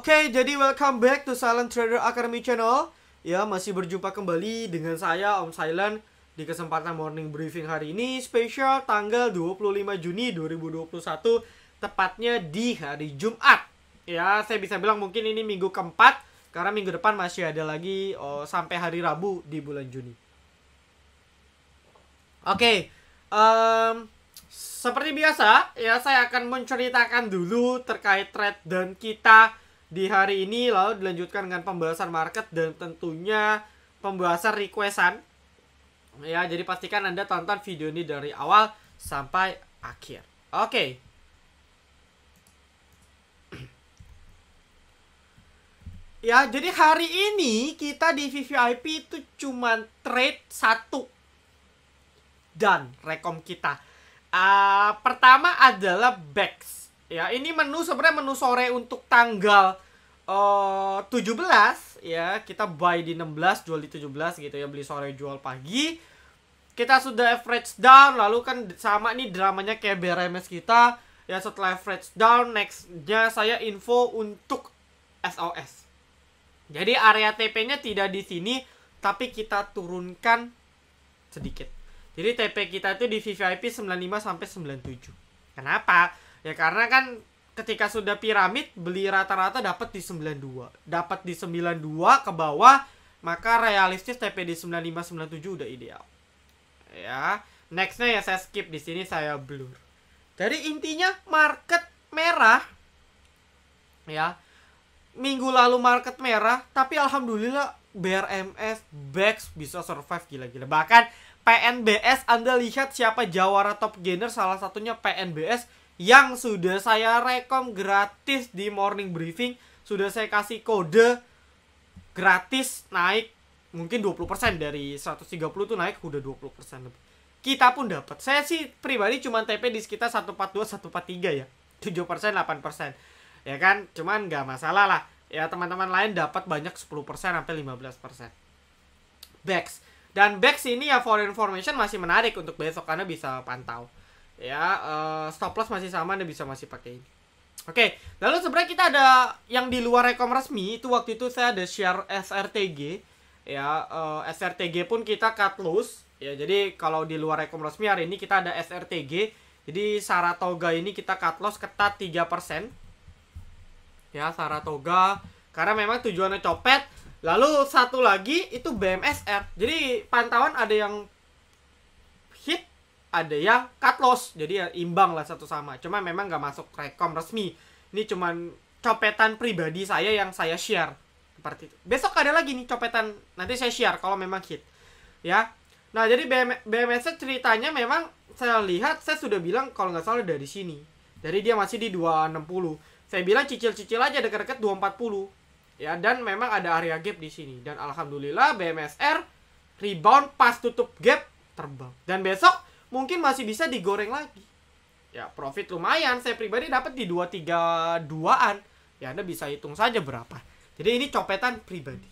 Oke, jadi welcome back to Silent Trader Academy channel. Ya, masih berjumpa kembali dengan saya Om Silent di kesempatan morning briefing hari ini spesial tanggal 25 Juni 2021, tepatnya di hari Jumat. Ya, saya bisa bilang mungkin ini minggu keempat karena minggu depan masih ada lagi sampai hari Rabu di bulan Juni. Oke, seperti biasa ya, saya akan menceritakan dulu terkait trade dan kita di hari ini, lalu dilanjutkan dengan pembahasan market dan tentunya pembahasan requestan. Ya, jadi pastikan Anda tonton video ini dari awal sampai akhir. Oke. Ya, jadi hari ini kita di VVIP itu cuman trade satu dan rekom kita. Pertama adalah BEX. Ya, ini sebenarnya menu sore untuk tanggal 17 ya. Kita buy di 16, jual di 17 gitu ya, beli sore jual pagi. Kita sudah average down, lalu kan sama nih dramanya kayak BRMS kita. Ya, setelah average down, nextnya saya info untuk SOS. Jadi area TP-nya tidak di sini, tapi kita turunkan sedikit. Jadi TP kita itu di VVIP 95 sampai 97. Kenapa? Ya karena kan ketika sudah piramid beli rata-rata dapat di 92. Dapat di 92 ke bawah, maka realistis TP di 95 97 udah ideal. Ya, nextnya ya saya skip di sini, saya blur. Jadi intinya market merah. Ya. Minggu lalu market merah, tapi alhamdulillah BRMS, BEX bisa survive gila-gila. Bahkan PNBS, Anda lihat siapa jawara top gainer, salah satunya PNBS yang sudah saya rekom gratis di morning briefing. Sudah saya kasih kode gratis naik mungkin 20%, dari 130 tuh naik udah 20% lebih. Kita pun dapat. Saya sih pribadi cuma TP di sekitar 142 143 ya. 7% 8%. Ya kan, cuman nggak masalah lah. Ya, teman-teman lain dapat banyak 10% sampai 15%. BEX. Dan BEX ini ya, for information, masih menarik untuk besok karena bisa pantau. Ya, stop loss masih sama, Anda bisa masih pakai ini. Oke, lalu sebenarnya kita ada yang di luar rekom resmi. Itu waktu itu saya ada share SRTG. Ya, SRTG pun kita cut loss. Ya, jadi kalau di luar rekom resmi hari ini kita ada SRTG. Jadi Saratoga ini kita cut loss ketat 3%. Ya, Saratoga karena memang tujuannya copet. Lalu satu lagi itu BMSR. Jadi pantauan ada yang hit, ada yang cut loss. Jadi ya imbang lah satu sama. Cuma memang nggak masuk rekom resmi. Ini cuman copetan pribadi saya yang saya share seperti itu. Besok ada lagi nih copetan, nanti saya share kalau memang hit. Ya. Nah, jadi BMSR ceritanya memang saya lihat, saya sudah bilang kalau nggak salah dari sini. Jadi dia masih di 260. Saya bilang cicil-cicil aja dekat-dekat 240. Ya, dan memang ada area gap di sini. Dan alhamdulillah BMSR rebound pas tutup gap terbang. Dan besok mungkin masih bisa digoreng lagi. Ya, profit lumayan. Saya pribadi dapat di 232-an. Ya, Anda bisa hitung saja berapa. Jadi ini copetan pribadi.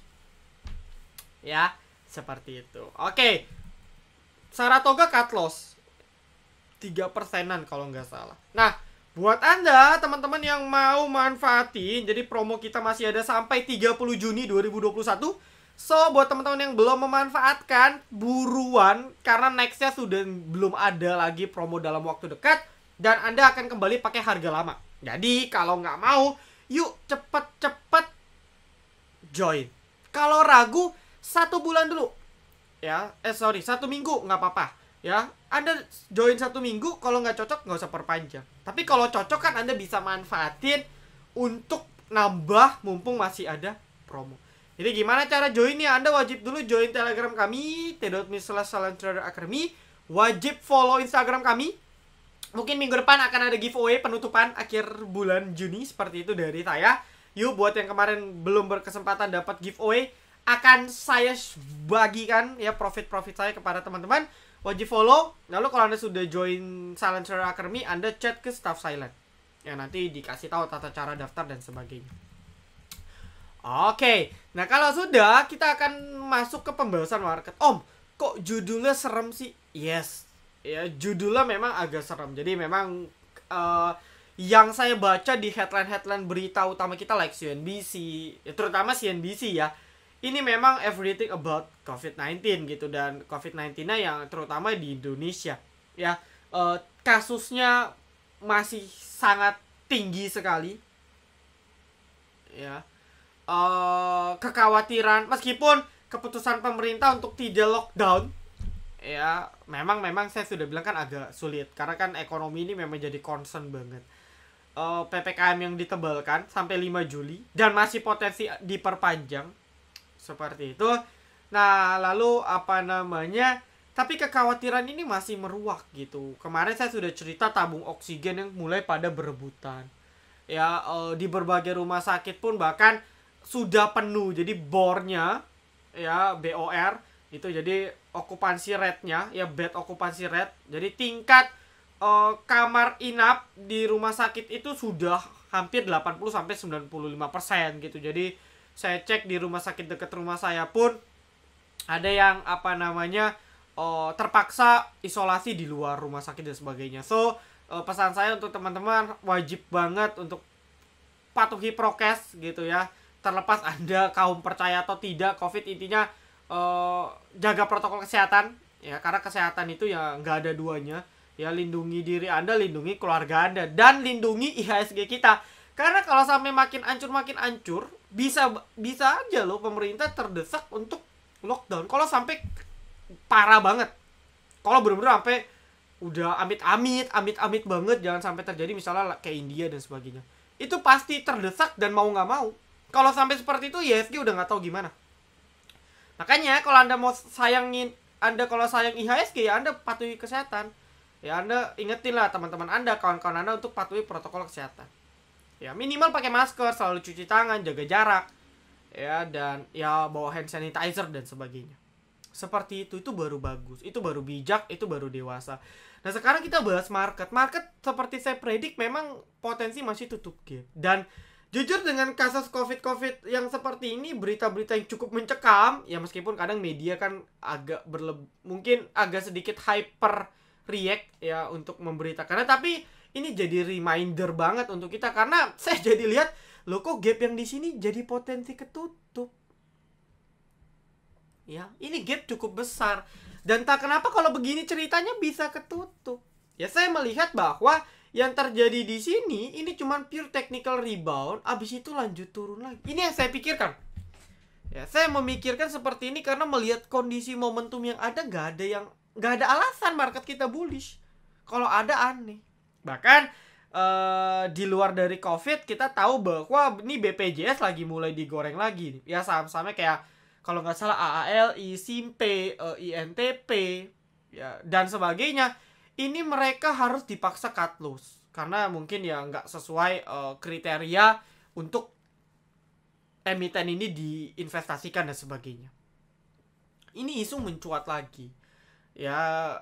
Ya, seperti itu. Oke. Saratoga cut loss 3%-an kalau nggak salah. Nah, buat Anda, teman-teman yang mau manfaatin, jadi promo kita masih ada sampai 30 Juni 2021. So, buat teman-teman yang belum memanfaatkan, buruan, karena nextnya sudah belum ada lagi promo dalam waktu dekat, dan Anda akan kembali pakai harga lama. Jadi, kalau nggak mau, yuk cepet-cepet join. Kalau ragu, 1 bulan dulu. Ya, 1 minggu nggak apa-apa. Ya, Anda join 1 minggu, kalau nggak cocok nggak usah perpanjang. Tapi kalau cocok kan Anda bisa manfaatin untuk nambah mumpung masih ada promo. Jadi gimana cara joinnya? Anda wajib dulu join Telegram kami t.me/silenttraderacademy. Wajib follow Instagram kami. Mungkin minggu depan akan ada giveaway penutupan akhir bulan Juni seperti itu dari saya. Yuk, buat yang kemarin belum berkesempatan dapat giveaway, akan saya bagikan ya profit-profit saya kepada teman-teman. Wajib follow. Lalu kalau Anda sudah join Silent Trader Academy, Anda chat ke staff Silent. Ya, nanti dikasih tahu tata cara daftar dan sebagainya. Oke. Nah, kalau sudah, kita akan masuk ke pembahasan market. Om, kok judulnya serem sih? Yes. Ya, judulnya memang agak serem. Jadi memang yang saya baca di headline-headline berita utama kita like CNBC, ya, terutama CNBC ya, ini memang everything about COVID-19 gitu, dan COVID-19-nya yang terutama di Indonesia ya, kasusnya masih sangat tinggi sekali ya. Kekhawatiran meskipun keputusan pemerintah untuk tidak lockdown ya, memang saya sudah bilang kan agak sulit karena kan ekonomi ini memang jadi concern banget. PPKM yang ditebalkan sampai 5 Juli dan masih potensi diperpanjang seperti itu. Nah, lalu apa namanya? Tapi kekhawatiran ini masih meruak gitu. Kemarin saya sudah cerita tabung oksigen yang mulai pada berebutan. Ya, di berbagai rumah sakit pun bahkan sudah penuh. Jadi bornya ya, BOR itu jadi okupansi rate-nya ya, bed occupancy rate. Jadi tingkat kamar inap di rumah sakit itu sudah hampir 80-95% gitu. Jadi saya cek di rumah sakit dekat rumah saya pun ada yang apa namanya terpaksa isolasi di luar rumah sakit dan sebagainya. So pesan saya untuk teman-teman, wajib banget untuk patuhi prokes gitu ya. Terlepas Anda kaum percaya atau tidak, COVID intinya jaga protokol kesehatan ya, karena kesehatan itu ya nggak ada duanya. Ya, lindungi diri Anda, lindungi keluarga Anda, dan lindungi IHSG kita. Karena kalau sampai makin hancur, bisa aja loh pemerintah terdesak untuk lockdown. Kalau sampai parah banget, kalau benar-benar sampai udah amit-amit banget, jangan sampai terjadi misalnya kayak India dan sebagainya. Itu pasti terdesak dan mau nggak mau. Kalau sampai seperti itu, IHSG udah nggak tahu gimana. Makanya kalau Anda mau sayang IHSG ya Anda patuhi kesehatan. Ya, Anda ingetin lah teman-teman Anda, kawan-kawan Anda untuk patuhi protokol kesehatan. Ya, minimal pakai masker, selalu cuci tangan, jaga jarak. Ya, dan ya bawa hand sanitizer dan sebagainya. Seperti itu baru bagus, itu baru bijak, itu baru dewasa. Nah, sekarang kita bahas market. Market seperti saya predik memang potensi masih tutup gap. Dan jujur dengan kasus COVID yang seperti ini, berita-berita yang cukup mencekam, ya meskipun kadang media kan agak mungkin agak sedikit hyper react ya untuk memberitakannya, tapi ini jadi reminder banget untuk kita karena saya jadi lihat loh kok gap yang di sini jadi potensi ketutup. Ya, ini gap cukup besar dan tak kenapa kalau begini ceritanya bisa ketutup. Ya, saya melihat bahwa yang terjadi di sini ini cuma pure technical rebound, abis itu lanjut turun lagi. Ini yang saya pikirkan. Ya, saya memikirkan seperti ini karena melihat kondisi momentum yang ada, nggak ada alasan market kita bullish. Kalau ada aneh. Bahkan di luar dari COVID kita tahu bahwa ini BPJS lagi mulai digoreng lagi. Ya, saham-sahamnya kayak kalau nggak salah AALI, Simpe, INTP ya, dan sebagainya. Ini mereka harus dipaksa cut loss karena mungkin ya nggak sesuai kriteria untuk emiten ini diinvestasikan dan sebagainya. Ini isu mencuat lagi. Ya,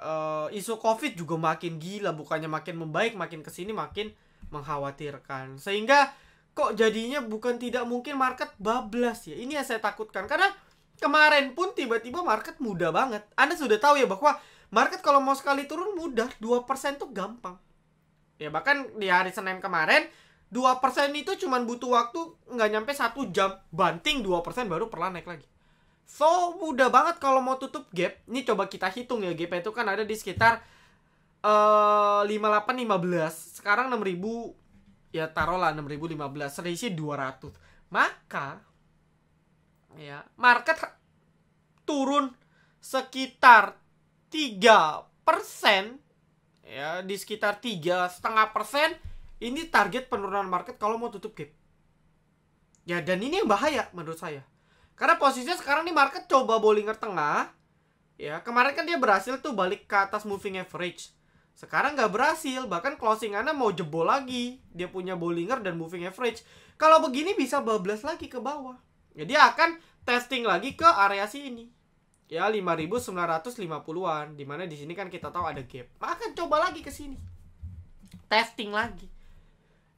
isu COVID juga makin gila, bukannya makin membaik, makin kesini makin mengkhawatirkan. Sehingga kok jadinya bukan tidak mungkin market bablas ya. Ini yang saya takutkan karena kemarin pun tiba-tiba market mudah banget. Anda sudah tahu ya bahwa market kalau mau sekali turun mudah, 2% tuh gampang. Ya, bahkan di hari Senin kemarin 2% itu cuma butuh waktu nggak nyampe 1 jam. Banting 2% baru perlahan naik lagi. So, mudah banget kalau mau tutup gap. Ini coba kita hitung ya, gap itu kan ada di sekitar 5815. Sekarang 6000, ya taruhlah 6015, selisih 200. Maka ya, market turun sekitar 3%, ya di sekitar 3,5%. Ini target penurunan market kalau mau tutup gap. Ya, dan ini yang bahaya menurut saya. Karena posisinya sekarang nih market coba Bollinger Tengah. Ya, kemarin kan dia berhasil tuh balik ke atas moving average. Sekarang nggak berhasil, bahkan closingannya mau jebol lagi. Dia punya Bollinger dan moving average. Kalau begini bisa bablas lagi ke bawah. Ya, dia akan testing lagi ke area sini. Ya, 5.950-an, dimana di sini kan kita tahu ada gap. Akan coba lagi ke sini. Testing lagi.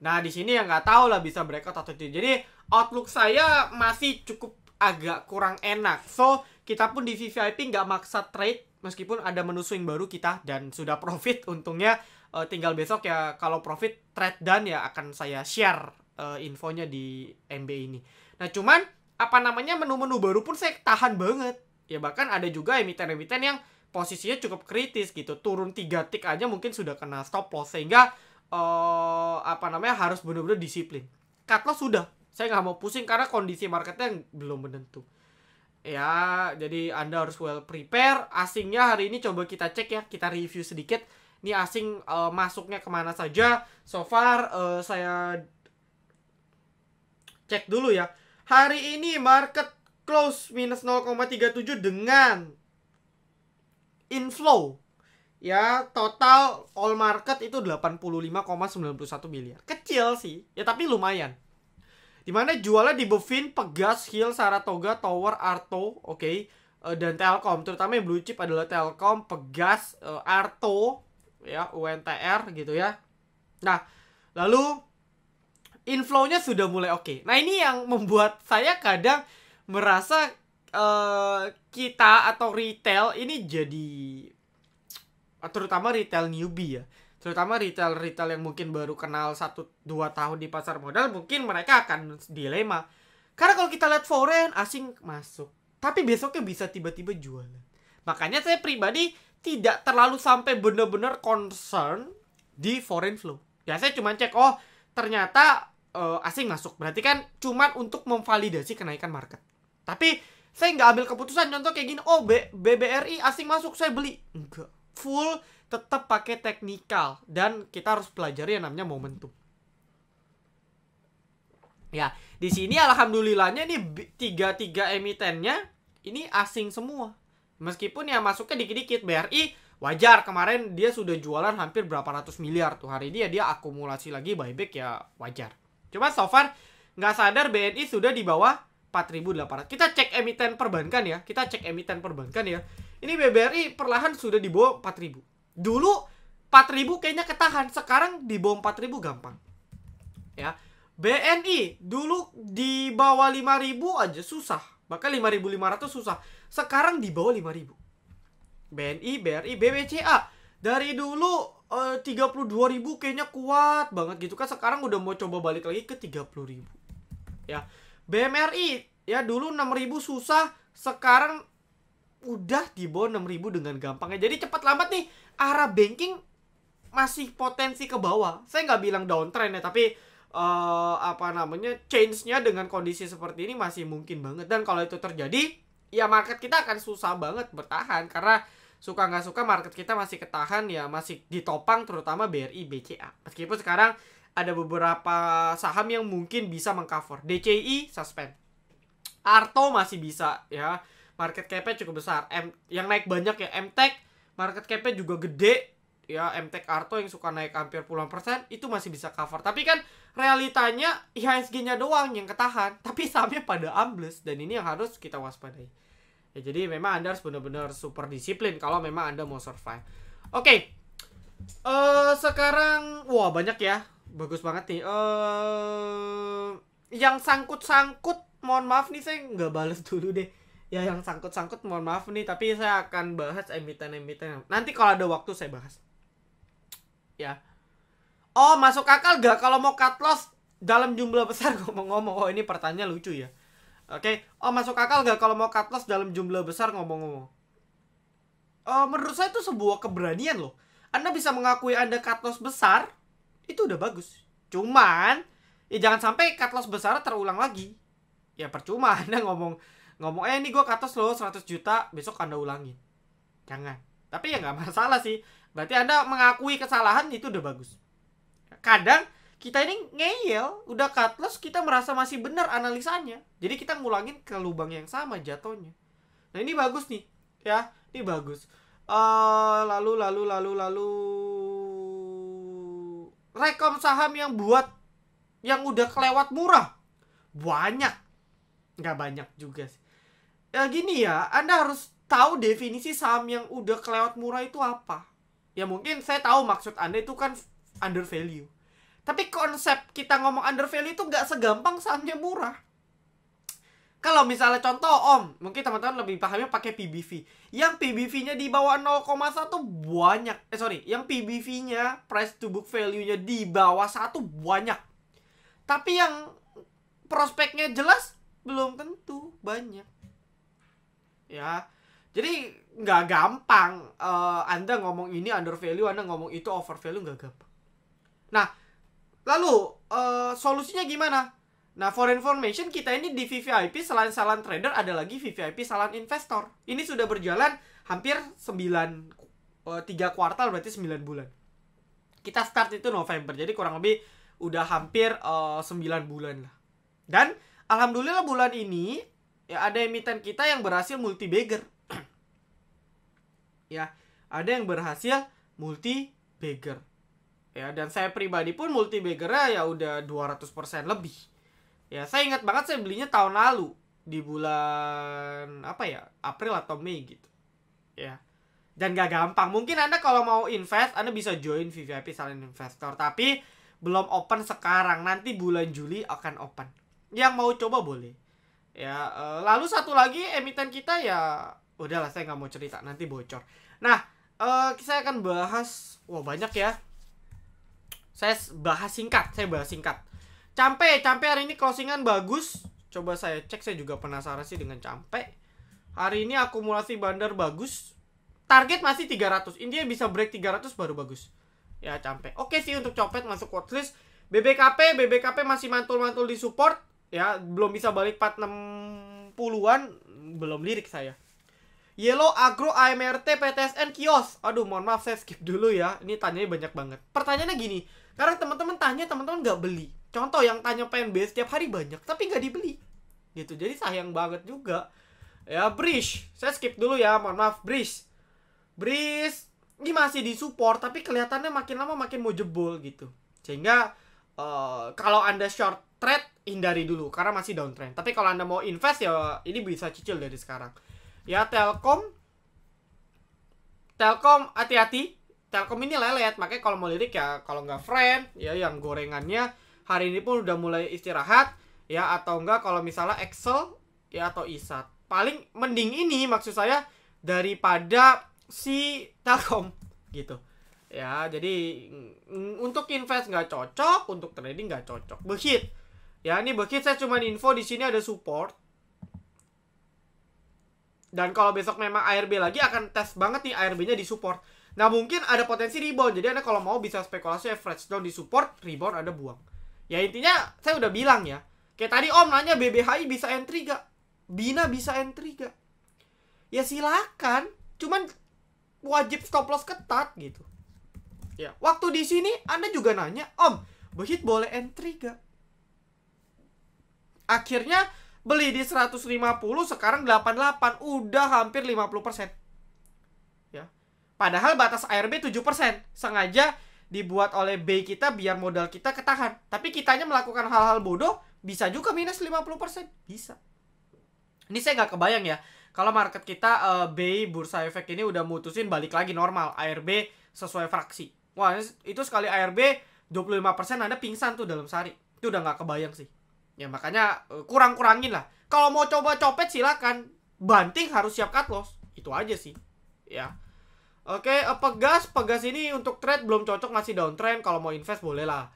Nah, di sini yang nggak tahu lah bisa breakout atau tidak. Jadi, outlook saya masih cukup agak kurang enak. So, kita pun di VVIP nggak maksa trade. Meskipun ada menu swing baru kita dan sudah profit untungnya tinggal besok ya kalau profit trade done ya akan saya share infonya di MB ini. Nah cuman apa namanya menu-menu baru pun saya tahan banget. Ya bahkan ada juga emiten-emiten yang posisinya cukup kritis gitu. Turun 3 tick aja mungkin sudah kena stop loss. Sehingga apa namanya harus benar-benar disiplin. Cut loss sudah. Saya nggak mau pusing karena kondisi marketnya belum menentu. Ya jadi Anda harus well prepare. Asingnya hari ini coba kita cek ya. Kita review sedikit. Ini asing masuknya kemana saja. So far saya cek dulu ya. Hari ini market close minus 0,37 dengan inflow. Ya, total all market itu 85,91 miliar. Kecil sih, ya tapi lumayan. Dimana jualnya di Bevin, Pegas, Hill, Saratoga, Tower, Arto, oke, dan Telkom. Terutama yang blue chip adalah Telkom, Pegas, Arto, ya, UNTR gitu ya. Nah, lalu inflow-nya sudah mulai oke. Nah ini yang membuat saya kadang merasa kita atau retail ini jadi, terutama retail newbie ya, terutama retail yang mungkin baru kenal 1-2 tahun di pasar modal, mungkin mereka akan dilema. Karena kalau kita lihat foreign, asing masuk, tapi besoknya bisa tiba-tiba jualan. Makanya saya pribadi tidak terlalu sampai benar-benar concern di foreign flow. Ya saya cuma cek, oh ternyata asing masuk, berarti kan cuman untuk memvalidasi kenaikan market. Tapi saya nggak ambil keputusan contoh kayak gini, oh BBRI asing masuk saya beli, enggak. Full tetap pakai teknikal dan kita harus pelajari yang namanya momentum. Ya di sini alhamdulillahnya nih tiga emitennya ini asing semua, meskipun ya masuknya dikit-dikit. BRI wajar, kemarin dia sudah jualan hampir berapa ratus miliar tuh, hari ini ya dia akumulasi lagi buyback ya wajar. Cuma so far nggak sadar BNI sudah di bawah 4.800. Kita cek emiten perbankan ya. Ini BBRI perlahan sudah di bawah 4.000. Dulu 4.000 kayaknya ketahan. Sekarang di bawah 4.000 gampang. Ya. BNI dulu di bawah 5.000 aja susah. Bahkan 5.500 susah. Sekarang di bawah 5.000. BNI, BRI, BBCA dari dulu 32.000 kayaknya kuat banget gitu kan, sekarang udah mau coba balik lagi ke 30.000. Ya. BMRI ya dulu 6.000 susah, sekarang udah di bawah 6.000 dengan gampangnya. Jadi cepat lambat nih arah banking masih potensi ke bawah. Saya nggak bilang downtrend ya, tapi apa namanya change-nya dengan kondisi seperti ini masih mungkin banget. Dan kalau itu terjadi, ya market kita akan susah banget bertahan, karena suka nggak suka market kita masih ketahan ya, masih ditopang terutama BRI, BCA. Meskipun sekarang ada beberapa saham yang mungkin bisa mengcover. DCI suspend, Arto masih bisa ya, market cap-nya cukup besar. Yang naik banyak ya MTech, market cap-nya juga gede ya. MTech, Arto yang suka naik hampir puluhan persen itu masih bisa cover. Tapi kan realitanya IHSG-nya doang yang ketahan, tapi sahamnya pada ambles, dan ini yang harus kita waspadai. Ya, jadi memang Anda harus benar-benar super disiplin kalau memang Anda mau survive. Oke. Sekarang wah banyak ya. Bagus banget nih. Yang sangkut-sangkut, mohon maaf nih saya nggak balas dulu deh. Ya yang sangkut-sangkut mohon maaf nih, tapi saya akan bahas emiten-emiten. Nanti kalau ada waktu saya bahas. Ya. Oh, masuk akal gak kalau mau cut loss dalam jumlah besar? Ngomong-ngomong, oh ini pertanyaan lucu ya. Oke, oh masuk akal gak kalau mau cut loss dalam jumlah besar ngomong-ngomong? Menurut saya itu sebuah keberanian loh. Anda bisa mengakui Anda cut loss besar, itu udah bagus. Cuman, ya jangan sampai cut loss besar terulang lagi. Ya percuma Anda ngomong ini gue cut loss loh 100 juta, besok Anda ulangin. Jangan. Tapi ya nggak masalah sih. Berarti Anda mengakui kesalahan, itu udah bagus. Kadang kita ini ngeyel, udah cut loss kita merasa masih benar analisanya. Jadi kita ngulangin ke lubang yang sama jatuhnya. Nah ini bagus nih, ya, ini bagus. Lalu rekom saham yang udah kelewat murah banyak, nggak banyak juga sih. Ya gini ya, Anda harus tahu definisi saham yang udah kelewat murah itu apa. Ya mungkin saya tahu maksud Anda itu kan under value. Tapi konsep kita ngomong under value itu nggak segampang sahamnya murah. Kalau misalnya contoh Om, mungkin teman-teman lebih pahamnya pakai PBV. Yang PBV-nya di bawah 0,1 banyak. Yang PBV-nya, price to book value-nya di bawah 1 banyak. Tapi yang prospeknya jelas belum tentu banyak. Ya. Jadi nggak gampang Anda ngomong ini under value, Anda ngomong itu over value, nggak gampang. Nah, lalu solusinya gimana? Nah, for information, kita ini di VVIP selain Salam Trader ada lagi VVIP Salam Investor. Ini sudah berjalan hampir 3 kuartal, berarti 9 bulan. Kita start itu November, jadi kurang lebih udah hampir 9 bulan lah. Dan alhamdulillah bulan ini ya ada emiten kita yang berhasil multi-bagger. Ya, ada yang berhasil multi-bagger. Ya, dan saya pribadi pun multi-baggernya ya udah 200% lebih. Ya, saya ingat banget saya belinya tahun lalu di bulan April atau Mei gitu. Ya. Dan gak gampang. Mungkin Anda kalau mau invest, Anda bisa join VVIP Silent Investor, tapi belum open sekarang. Nanti bulan Juli akan open. Yang mau coba boleh. Ya, lalu satu lagi emiten kita ya udahlah, saya nggak mau cerita, nanti bocor. Nah, saya akan bahas banyak ya. Saya bahas singkat. Campe hari ini closingan bagus. Coba saya cek, saya juga penasaran sih dengan Campe. Hari ini akumulasi bandar bagus. Target masih 300. Intinya bisa break 300 baru bagus. Ya, Campe. Oke sih untuk copet masuk watchlist. BBKP masih mantul-mantul di support. Ya, belum bisa balik 460-an. Belum lirik saya. Yellow, Agro, AMRT, PTSN, Kios. Aduh, mohon maaf saya skip dulu ya. Ini tanyanya banyak banget. Pertanyaannya gini. Karena teman-teman tanya, teman-teman nggak beli. Contoh yang tanya PNB setiap hari banyak, tapi nggak dibeli. Gitu, jadi sayang banget juga. Ya, Bridge. Saya skip dulu ya, mohon maaf. Bridge ini masih di support, tapi kelihatannya makin lama makin mau jebol gitu. Sehingga kalau Anda short trade, hindari dulu karena masih downtrend. Tapi kalau Anda mau invest ya ini bisa cicil dari sekarang. Ya, Telkom hati-hati. Telkom ini lelet, makanya kalau mau lirik ya kalau nggak friend ya yang gorengannya hari ini pun udah mulai istirahat ya, atau enggak kalau misalnya Excel ya atau ISAT. Paling mending ini maksud saya daripada si Telkom gitu. Ya, jadi untuk invest nggak cocok, untuk trading nggak cocok. Bekit. Ya, ini Bekit saya cuma info di sini ada support. Dan kalau besok memang ARB lagi akan tes banget nih ARB-nya di support. Nah, mungkin ada potensi rebound. Jadi Anda kalau mau bisa spekulasi average down di support, rebound Anda buang. Ya, intinya saya udah bilang ya. Kayak tadi Om nanya BBHI bisa entry gak? Bina bisa entry gak? Ya silakan. Cuman wajib stop loss ketat gitu. Ya, waktu di sini Anda juga nanya, Om, Bekit boleh entry gak? Akhirnya beli di 150, sekarang 88, udah hampir 50%. Ya. Padahal batas ARB 7%. Sengaja dibuat oleh B kita biar modal kita ketahan. Tapi kitanya melakukan hal-hal bodoh, bisa juga minus 50%. Bisa. Ini saya nggak kebayang ya. Kalau market kita B Bursa Efek ini udah mutusin balik lagi normal. ARB sesuai fraksi. Wah, itu sekali ARB 25% Anda pingsan tuh dalam sehari. Itu udah nggak kebayang sih. Ya makanya kurang-kurangin lah. Kalau mau coba copet silakan. Banting harus siap cut loss. Itu aja sih. Ya. Oke, Pegas ini untuk trade belum cocok, masih downtrend. Kalau mau invest boleh lah.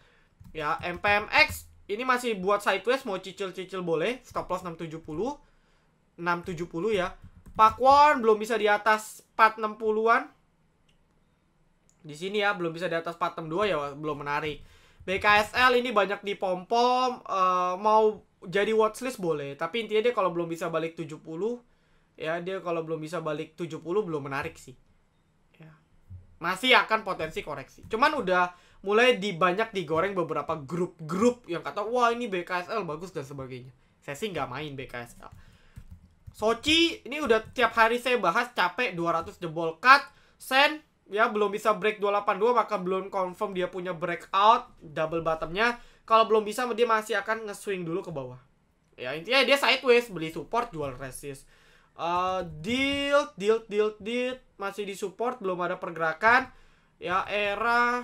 Ya, MPMX ini masih buat sideways, mau cicil-cicil boleh. Stop loss 670 ya. Pakuan belum bisa di atas 460-an. Di sini ya, belum bisa di atas 462 ya, belum menarik. BKSL ini banyak dipom-pom, mau jadi watchlist boleh, tapi intinya dia kalau belum bisa balik 70 ya, dia kalau belum bisa balik 70 belum menarik sih. Ya. Masih akan potensi koreksi. Cuman udah mulai banyak digoreng beberapa grup-grup yang kata, wah ini BKSL bagus dan sebagainya. Saya sih nggak main BKSL. Soci, ini udah tiap hari saya bahas, capek 200 jebol cut. Sen, ya belum bisa break 282, maka belum confirm dia punya breakout, double bottomnya. Kalau belum bisa, dia masih akan nge-swing dulu ke bawah. Ya intinya dia sideways, beli support, jual resist. Deal masih di support, belum ada pergerakan. Ya, era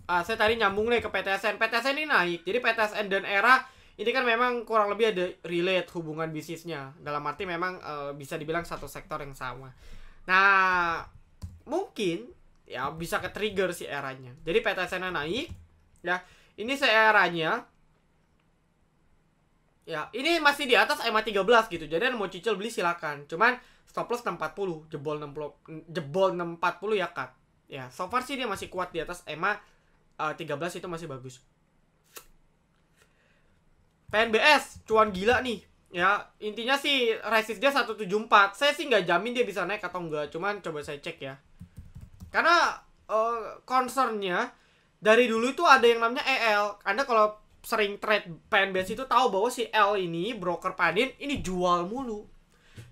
saya tadi nyambung nih ke PTSN. PTSN ini naik. Jadi PTSN dan era ini kan memang kurang lebih ada relate hubungan bisnisnya. Dalam arti memang bisa dibilang satu sektor yang sama. Nah, mungkin ya bisa ke trigger si eranya. Jadi PTSN naik, ya. Ini si eranya, ya, ini masih di atas EMA 13 gitu. Jadi mau cicil beli silakan. Cuman stop loss 640, jebol 640 ya cut. Ya, so far sih dia masih kuat di atas EMA 13 itu masih bagus. PNBS cuan gila nih. Ya, intinya sih resist dia 174. Saya sih nggak jamin dia bisa naik atau enggak. Cuman coba saya cek ya. Karena concernnya dari dulu itu ada yang namanya EL. Anda kalau sering trade PNBS itu tahu bahwa si L ini broker panin ini jual mulu.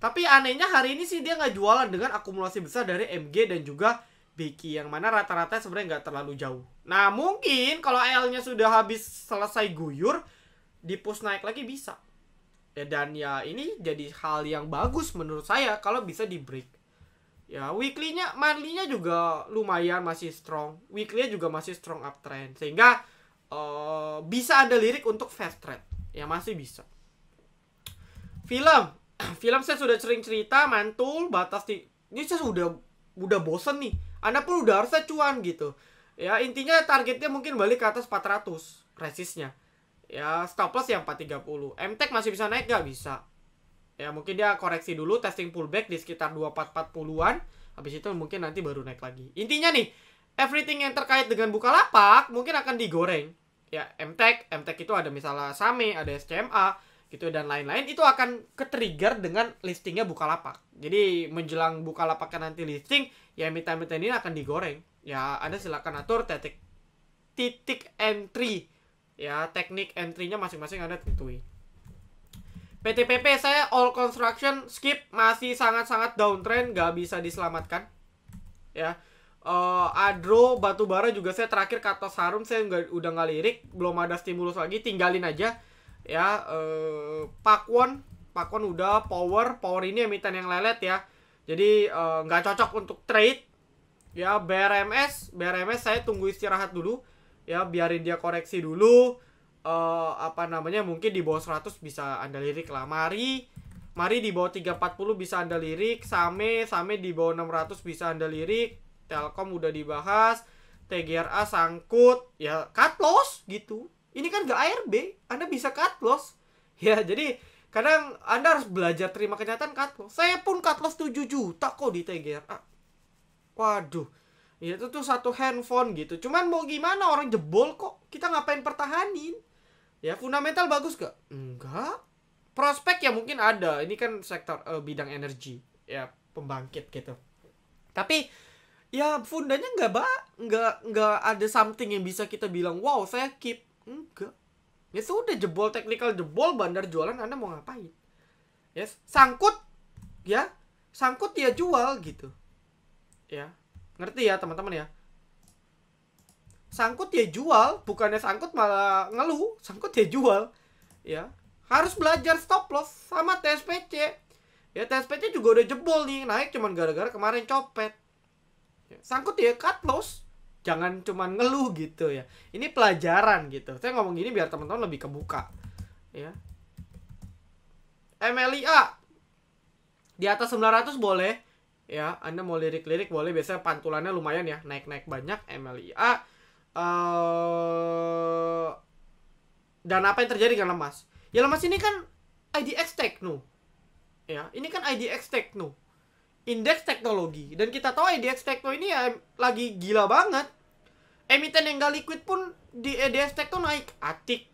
Tapi anehnya hari ini sih dia nggak jualan dengan akumulasi besar dari MG dan juga Beki, yang mana rata-rata sebenarnya nggak terlalu jauh. Nah, mungkin kalau L-nya sudah habis selesai guyur, di push naik lagi bisa. Ya, dan ya ini jadi hal yang bagus menurut saya kalau bisa di break. Ya, weekly-nya, monthly-nya juga lumayan masih strong. Weekly-nya juga masih strong uptrend. Sehingga bisa ada lirik untuk fast trade. Ya, masih bisa. Film. Film saya sudah sering cerita, mantul, batas di... Ini saya udah bosen nih. Anda pun udah harusnya cuan gitu. Ya, intinya targetnya mungkin balik ke atas 400 resistnya. Ya, stop loss yang 430. MTEK masih bisa naik gak? Bisa. Ya, mungkin dia koreksi dulu, testing pullback di sekitar 2440-an. Habis itu mungkin nanti baru naik lagi. Intinya nih, everything yang terkait dengan Bukalapak mungkin akan digoreng. Ya, MTEK itu ada misalnya SAME, ada SCMA, gitu, dan lain-lain. Itu akan ke-trigger dengan listingnya Bukalapak. Jadi, menjelang Bukalapaknya nanti listing, ya emiten-emiten ini akan digoreng. Ya, Anda silakan atur titik entry. Ya, teknik entry-nya masing-masing Anda tentuin. PTPP saya all construction skip, masih sangat-sangat downtrend, gak bisa diselamatkan. Ya, Adro batubara juga saya terakhir kata Harum saya udah nggak lirik, belum ada stimulus lagi, tinggalin aja. Ya, Pakwon udah power ini emiten yang lelet ya. Jadi nggak cocok untuk trade. Ya, BRMS saya tunggu istirahat dulu. Ya, biarin dia koreksi dulu. Mungkin di bawah 100 bisa Anda lirik lah. Mari di bawah 340 bisa Anda lirik. Same di bawah 600 bisa Anda lirik. Telkom udah dibahas. TGRA sangkut. Ya, cut loss gitu. Ini kan gak ARB, Anda bisa cut loss. Ya, jadi kadang Anda harus belajar terima kenyataan cut loss. Saya pun cut loss 7 juta kok di TGRA. Waduh, ya itu tuh satu handphone gitu. Cuman mau gimana, orang jebol kok. Kita ngapain pertahanin? Ya, fundamental bagus gak? Enggak. Prospek ya mungkin ada. Ini kan sektor bidang energi. Ya, pembangkit gitu. Tapi ya fundanya nggak ada something yang bisa kita bilang, wow saya keep. Enggak. Ya sudah, jebol teknikal, jebol bandar jualan, Anda mau ngapain? Yes, sangkut ya jual gitu. Ya, ngerti ya teman-teman ya. Sangkut ya jual, bukannya sangkut malah ngeluh, sangkut ya jual. Ya, harus belajar stop loss sama TSPC. Ya, TSPC juga udah jebol nih, naik cuman gara-gara kemarin copet. Ya, sangkut ya cut loss. Jangan cuman ngeluh gitu ya. Ini pelajaran gitu. Saya ngomong gini biar teman-teman lebih kebuka. Ya. MLIA di atas 900 boleh. Ya, Anda mau lirik-lirik boleh. Biasanya pantulannya lumayan ya, naik-naik banyak MLIA. Dan apa yang terjadi dengan lemas? Ya, lemas ini kan IDX Tekno. Ya, ini kan IDX Tekno. Indeks teknologi. Dan kita tahu IDX Tekno ini ya lagi gila banget. Emiten yang gak liquid pun di IDX Tekno naik. Atik.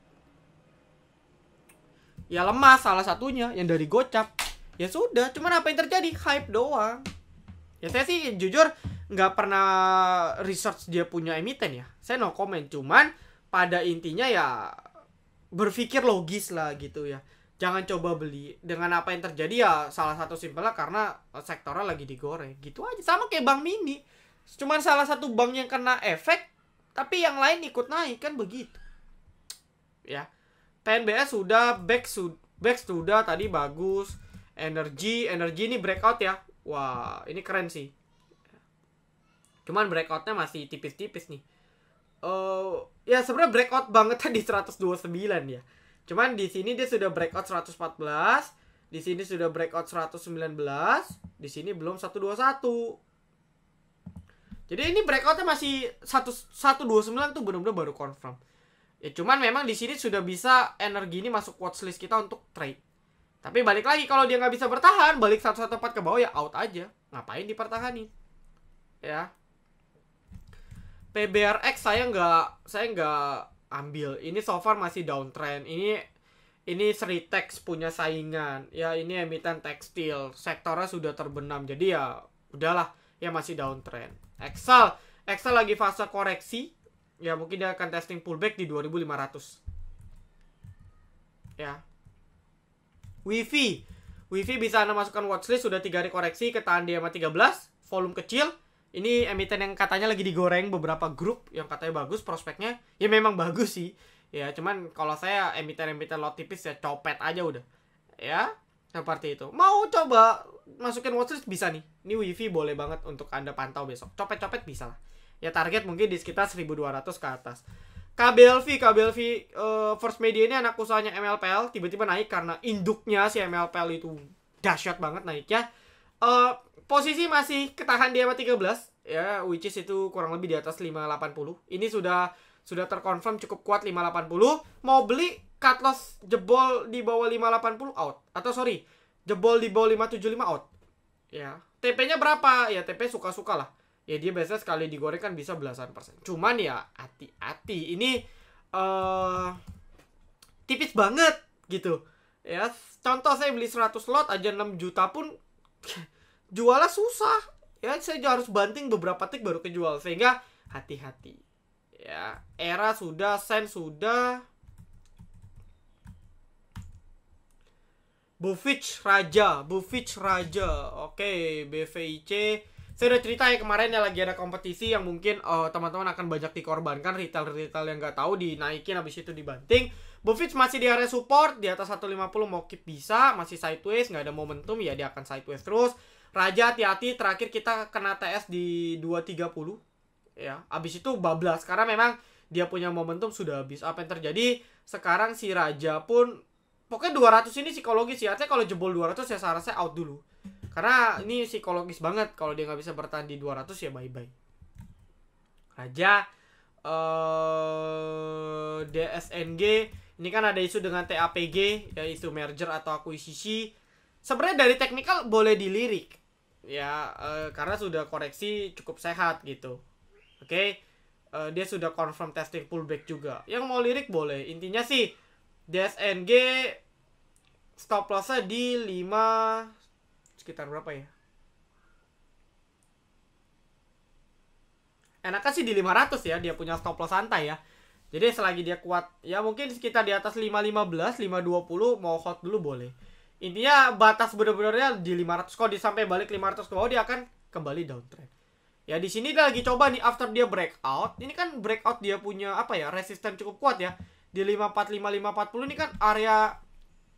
Ya lemas salah satunya yang dari gocap. Ya sudah, cuman apa yang terjadi? Hype doang. Ya saya sih jujur nggak pernah research dia punya emiten ya. Saya no comment. Cuman pada intinya ya berpikir logis lah gitu ya. Jangan coba beli. Dengan apa yang terjadi ya salah satu simpelnya karena sektornya lagi digoreng. Gitu aja. Sama kayak Bank Mini. Cuman salah satu bank yang kena efek, tapi yang lain ikut naik, kan begitu. Ya. PNBS sudah, back sudah tadi bagus. Energi ini breakout ya. Wah, ini keren sih. Cuman breakoutnya masih tipis-tipis nih. Ya sebenarnya breakout banget tadi 129 ya. Cuman di sini dia sudah breakout 114, di sini sudah breakout 119, di sini belum 121. Jadi ini breakoutnya masih 129 tuh benar-benar baru confirm. Ya cuman memang di sini sudah bisa energi ini masuk watchlist kita untuk trade. Tapi balik lagi kalau dia nggak bisa bertahan, balik 114 ke bawah ya out aja. Ngapain dipertahanin? Ya. PBRX saya nggak ambil. Ini so far masih downtrend. Ini Sritex punya saingan. Ya ini emiten tekstil. Sektornya sudah terbenam. Jadi ya udahlah, ya masih downtrend. Excel lagi fase koreksi. Ya mungkin dia akan testing pullback di 2500. Ya. Wifi bisa Anda masukkan watchlist, sudah 3 hari koreksi, ketahan di EMA 13, volume kecil. Ini emiten yang katanya lagi digoreng beberapa grup yang katanya bagus prospeknya. Ya memang bagus sih. Ya cuman kalau saya emiten-emiten lot tipis ya copet aja udah. Ya, seperti itu. Mau coba masukin watchlist bisa nih. Ini Wifi boleh banget untuk Anda pantau besok. Copet-copet bisa lah. Ya target mungkin di sekitar 1200 ke atas. KBLV First Media ini anak usahanya MLPL tiba-tiba naik karena induknya si MLPL itu dahsyat banget naiknya. Posisi masih ketahan di EMA 13 ya, which is itu kurang lebih di atas 580. Ini sudah terkonfirm cukup kuat 580. Mau beli cut loss jebol di bawah 580 out. Atau sorry, jebol di bawah 575 out. Ya, TP-nya berapa? Ya TP suka-suka lah. Ya dia biasanya sekali digoreng kan bisa belasan persen. Cuman ya hati-hati. Ini tipis banget gitu. Ya, contoh saya beli 100 lot aja 6 juta pun jualnya susah. Ya, saya harus banting beberapa tik baru kejual. Sehingga hati-hati. Ya, Era sudah, Sen sudah. Bufich Raja. Oke, BVIC. Saya udah cerita ya kemarin ya lagi ada kompetisi yang mungkin teman-teman akan banyak dikorbankan, retail yang nggak tahu dinaikin habis itu dibanting. Bufich masih di area support di atas 150, mau keep bisa, masih sideways, nggak ada momentum ya dia akan sideways terus. Raja hati-hati, terakhir kita kena TS di 230 ya. Habis itu bablas karena memang dia punya momentum sudah habis. Apa yang terjadi? Sekarang si Raja pun pokoknya 200 ini psikologis ya. Artinya kalau jebol 200 ya seharusnya out dulu. Karena ini psikologis banget. Kalau dia nggak bisa bertahan di 200 ya bye-bye. Raja DSNG ini kan ada isu dengan TAPG ya, isu merger atau akuisisi. Sebenarnya dari teknikal boleh dilirik ya, karena sudah koreksi cukup sehat gitu. Oke. Dia sudah confirm testing pullback juga. Yang mau lirik boleh. Intinya sih DSNG stop loss-nya di 5 sekitar berapa ya? Enaknya sih di 500 ya, dia punya stop loss santai ya. Jadi selagi dia kuat, ya mungkin sekitar di atas 515, 520 mau hold dulu boleh. Intinya batas bener-benernya di 500. Kalau dia sampai balik 500 ke bawah dia akan kembali downtrend. Ya di sini dia lagi coba nih after dia breakout. Ini kan breakout dia punya apa ya? Resisten cukup kuat ya. Di 545, 540 ini kan area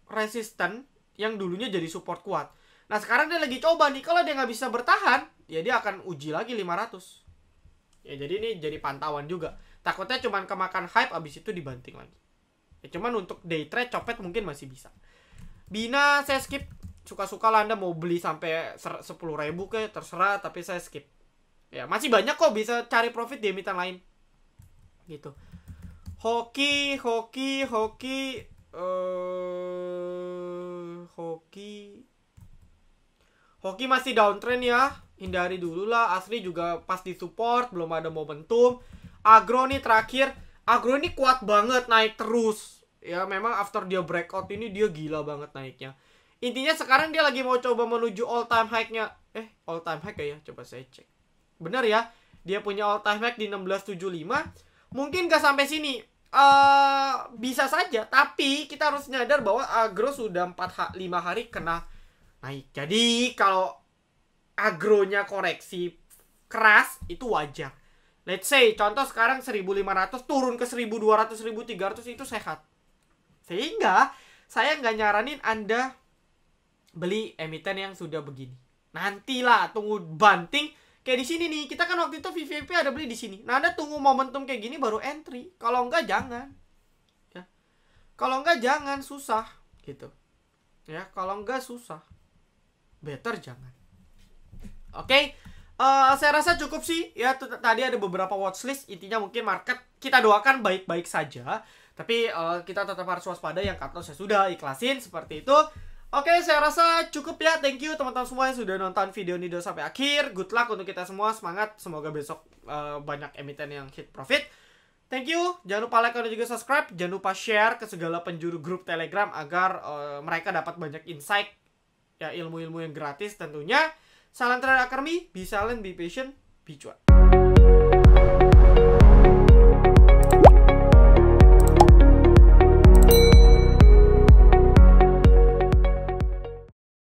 resisten yang dulunya jadi support kuat. Nah sekarang dia lagi coba nih, kalau dia nggak bisa bertahan, ya dia akan uji lagi 500. Ya jadi ini jadi pantauan juga. Takutnya cuman kemakan hype, abis itu dibanting lagi. Ya cuman untuk day trade copet mungkin masih bisa. Bina saya skip. Suka-suka lah Anda mau beli sampai 10.000 kayak terserah, tapi saya skip. Ya masih banyak kok bisa cari profit di emiten lain. Gitu. Hoki masih downtrend ya. Hindari dulu lah. Asli juga pas di support, belum ada momentum. Agro nih terakhir. Agro ini kuat banget, naik terus. Ya memang after dia breakout ini dia gila banget naiknya. Intinya sekarang dia lagi mau coba menuju all time high-nya. All time high ya? Coba saya cek. Bener ya. Dia punya all time high di 1675. Mungkin gak sampai sini. Bisa saja. Tapi kita harus nyadar bahwa agro sudah 5 hari kena naik. Jadi kalau agronya koreksi keras itu wajar. Let's say contoh sekarang 1500 turun ke 1200, 1300 itu sehat. Sehingga saya nggak nyaranin Anda beli emiten yang sudah begini. Nantilah tunggu banting kayak di sini nih. Kita kan waktu itu VVIP ada beli di sini. Nah, Anda tunggu momentum kayak gini baru entry. Kalau enggak jangan. Ya. Kalau enggak jangan, susah gitu. Ya, kalau enggak susah. Better jangan. Oke. Saya rasa cukup sih. Ya, tadi ada beberapa watchlist. Intinya mungkin market kita doakan baik-baik saja. Tapi kita tetap harus waspada, yang cut loss ya sudah ikhlasin seperti itu. Oke, saya rasa cukup ya. Thank you teman-teman semua yang sudah nonton video ini sampai akhir. Good luck untuk kita semua. Semangat. Semoga besok banyak emiten yang hit profit. Thank you. Jangan lupa like dan juga subscribe. Jangan lupa share ke segala penjuru grup Telegram agar mereka dapat banyak insight, ya, ilmu-ilmu yang gratis tentunya. Salam Trader Academy. Be silent, be patient, be cuan.